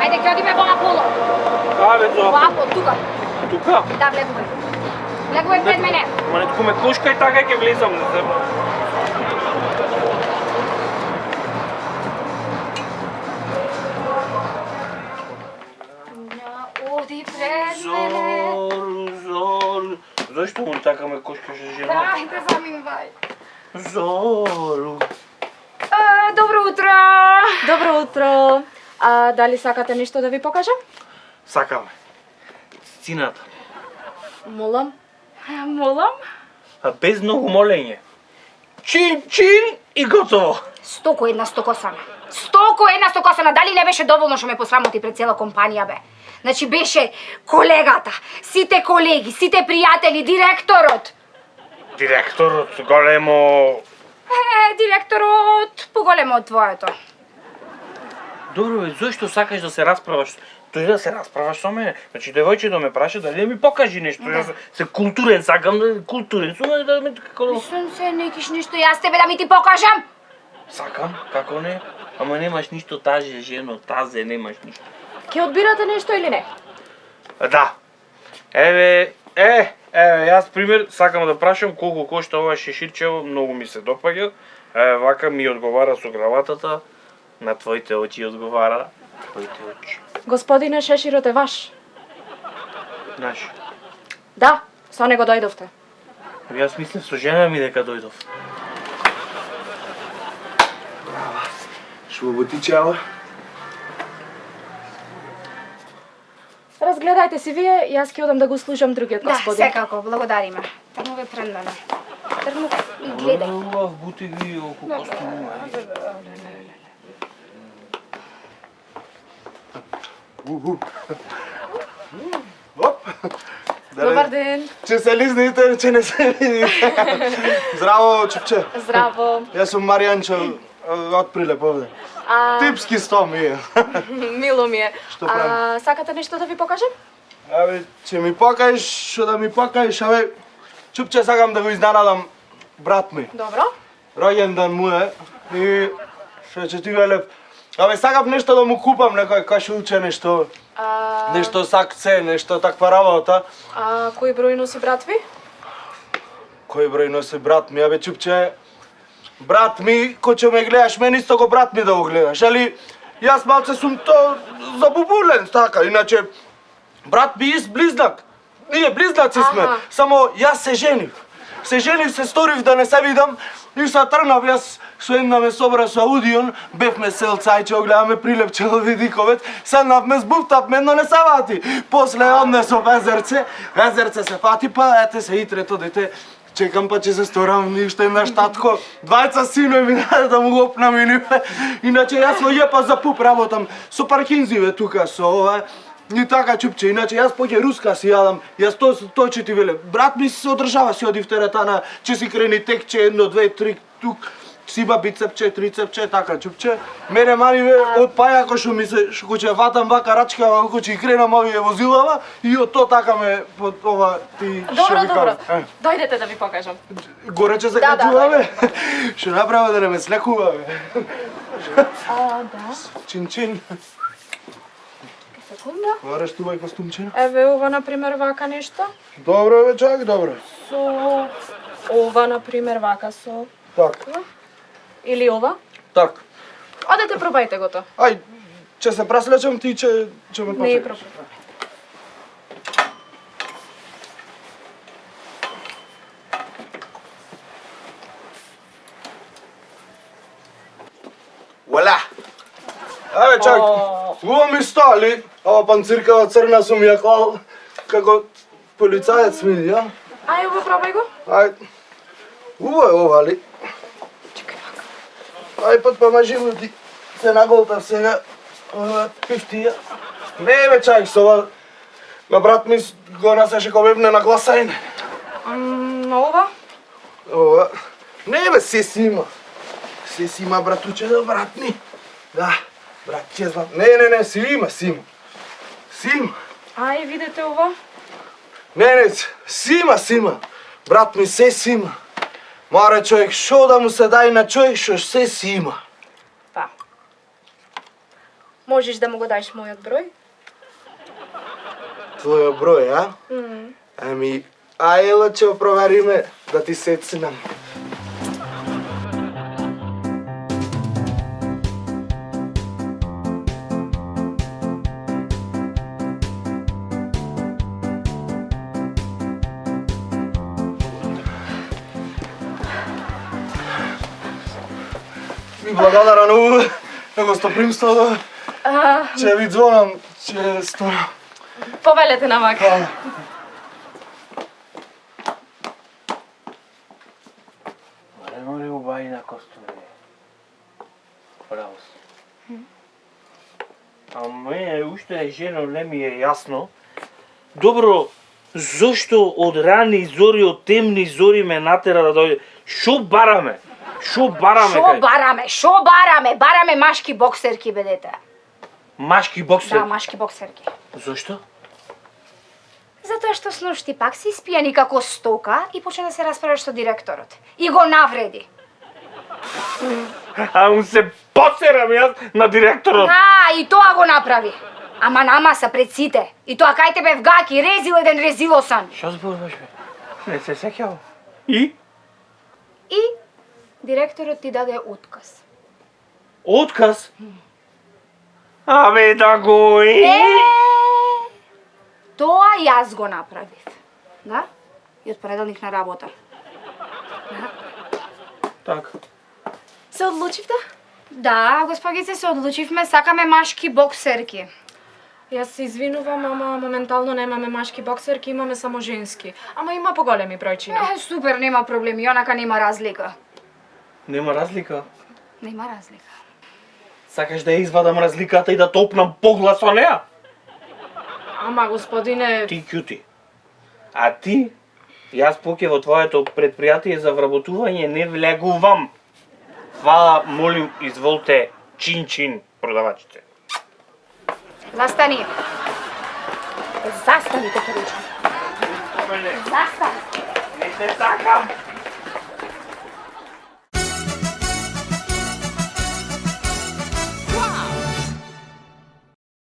Ajde, kradime po Apollo. Абе, Po то. Apollo, тука. Тука? Да, влегувай. Влегувай пред мене. Ма не ме кушка и така ќе влезам. Не знам. Оди пред мене. Зору. Зашто му така ме кушкаше жена? Дайте заминвај. Зору. Добро утро. Добро утро. А дали сакате нешто да ви покажам? Сакаме. Цината. Молам. Молам. А без многу молење. Чин и готово. 101 стокосана. 101 стокосана. Дали не беше доволно што ме посрамоти пред цела компанија, бе? Значи беше колегата, сите колеги, сите пријатели, директорот. Директорот големо. Директорот поголемо од твоето. Добро бе, зошто сакаш да се расправаш? Тој да се расправаш со мене. Значи девојче да ме праша дали да ми покажи нешто. Јас се културен сакам да културен со мене да ме како. Мислам се некиш нешто јас тебе да ми ти покажам. Сакам, како не? Ама немаш ништо таже, жено, тазе, немаш ништо. Ке одбирате нешто или не? Да. Еве, јас пример сакам да прашам колку кошта ова шеширчево, многу ми се допаѓа. Вака ми одговара со граватата, на твоите очи одговара. Твоите очи. Господине, шеширот е ваш. Знаеш, Да, со него дојдовте. јас мислев со жена ми дека дојдов. Што бутичава? Разгледајте си вие, јас ќе одам да го слушам другиот Да, господин. секако, благодариме. Тргнуве пред мене. Тргнуве и гледај. Убав бутик ви око костюм. Оп! Добар ден. Че се лизните, че не се видите. Здраво, чупче. Здраво. Јас сум Маријанчо од Прилеп овде. Типски сто ми е. Мило ми е. Што правим? Сакате нешто да ви покажам? Абе, че ми покажеш, што да ми покажеш, абе, чупче сакам да го изненадам брат ми. Добро. Роѓендан му е и што ќе ти велев. Абе, сакам нешто да му купам, некој кашулче, нешто нешто сакце, нешто таква работа. Кој број носи брат ви? Кој број носи брат ми, абе чупче, брат ми, кој ќе ме гледаш, мен исто го брат ми да го гледаш, али јас малце сум то забубулен, така, иначе брат ми ист близнак, ние близнаци сме, само јас се женив. Се женив, се сторив да не се видам и се тргнав јас со една ме собра со аудион, бевме селцајче, гледаме Прилеп Человидиковец, седнавме, збуфтавме, но не се вати. После одне со Везерце, Везерце се фати, па ете се и трето дете, чекам па ќе се сторам ништо на штатко. Двајца синови ми даде да му го опнаминиве. Иначе јас во ЈП за ПУП работам со паркинзиве тука со ова. И така чупче, иначе јас поќе руска си јадам, јас тој ќе ти веле. Брат ми се одржава, си оди в теретана, че си крени текче, 1, 2, 3, тук. Сиба бицепче, трицепче, така чупче. Мене мани од пајако што ми се, што ќе ватам вака рачка, ако ќе кренам овие возилава и од то така ме под ова ти Добро. Дојдете да ви покажам. Горе ќе се Да, качува, бе. Што направа да не ме слекува, бе. Да. Чин. Секунда. Горе штувај костумче. Еве ова, например, вака нешто. Добро, бе, чак, добро. Со ова, например, вака со... Така. Или ова. Так. Одете, пробајте го то. Ај, ќе се преслечам, ти ќе ме Не почекаш. пробај. Вуаля! Абе, чак, ова ми стали, ова панциркава црна сум ја клал, како полицаец ми, ја? Ај, ова пробај го. Ај, уво е ова, али? Чекај вака. Ај, пат помажи ти се наголтав сега, ова пифтија. Не, бе, чак, со ова, на брат ми го насеше ко бевне на гласајне. Ова? Ова, не, бе, се си има. Се си има, братуче, да, брат ми. Да, брат, ќе знам. Не, си има. Ај, видете ово. Не, си има. Брат ми се си има. Мора човек шо да му се дај на човек шо се си има. Па. Можеш да му го даеш мојот број? Твојот број, а? Ами, ајела ќе го провериме да ти сецинам. Ви благодарам на гостопримството. Ќе ви звонам, ќе сторам. Повелете намак. Море обај на костове. Браво си. А мене уште жено не ми е јасно. Добро, зошто од рани зори, од темни зори ме натера да дојде? Шо бараме? Шо бараме? Шо бараме? Бараме машки боксерки, бедете. Машки боксер? Да, машки боксерки. Зошто? Затоа што сношти пак си испијани како стока и почна да се расправаш со директорот. И го навреди. А му се посерам јас на директорот. И тоа го направи. Ама на маса пред сите. И тоа кај тебе вгаки, резил еден резилосан. Што зборуваш бе? Не се сеќавам. И? И директорот ти даде отказ. Отказ? Абе да го Тоа јас го направив. Да? И од понеделник на работа. Така. Се одлучивте? Да, господице, се одлучивме, сакаме машки боксерки. Јас се извинувам, ама моментално немаме машки боксерки, имаме само женски. Ама има поголеми бројчина. Супер, нема проблеми, онака нема разлика. Нема разлика. Нема разлика. Сакаш да ја извадам разликата и да топнам поглас со неа? Ама, господине... Ти кјути. А ти, јас поќе во твоето предпријатие за вработување не влегувам. Фала, молим, изволте, чин-чин, продавачите. Застани. Застани, те поручам. Застани. Не те сакам.